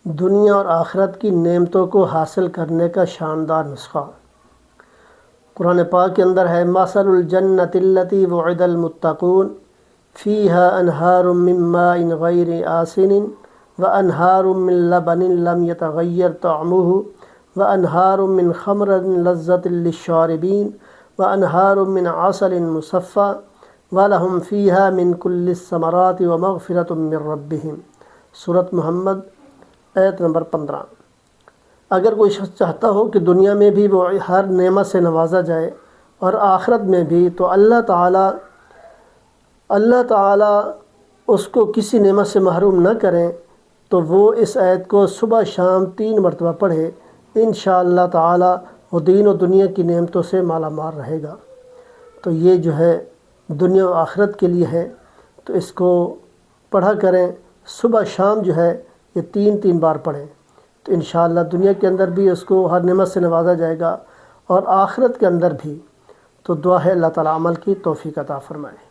دنیا اور آخرت کی نعمتوں کو حاصل کرنے کا شاندار نسخہ قرآن پاک کے اندر ہے۔ مثل الجنۃ التی وعد المتقون فیہا انہار من ماء غیر آسن وانہار من لبن لم یتغیر طعمہ وانہار من خمر لذۃ للشاربین وانہار من عسل مصفی ولہم فیہا من کل الثمرات ومغفرۃ من ربہم۔ سورۃ محمد آیت نمبر 15۔ اگر کوئی شخص چاہتا ہو کہ دنیا میں بھی وہ ہر نعمت سے نوازا جائے اور آخرت میں بھی، تو اللہ تعالیٰ اس کو کسی نعمت سے محروم نہ کریں، تو وہ اس آیت کو صبح شام 3 مرتبہ پڑھے، انشاءاللہ تعالیٰ وہ دین و دنیا کی نعمتوں سے مالا مال رہے گا۔ تو یہ جو ہے دنیا و آخرت کے لیے ہے، تو اس کو پڑھا کریں، صبح شام جو ہے یہ 3 بار پڑھیں، تو انشاءاللہ دنیا کے اندر بھی اس کو ہر نعمت سے نوازا جائے گا اور آخرت کے اندر بھی۔ تو دعا ہے اللہ تعالیٰ عمل کی توفیق عطا فرمائے۔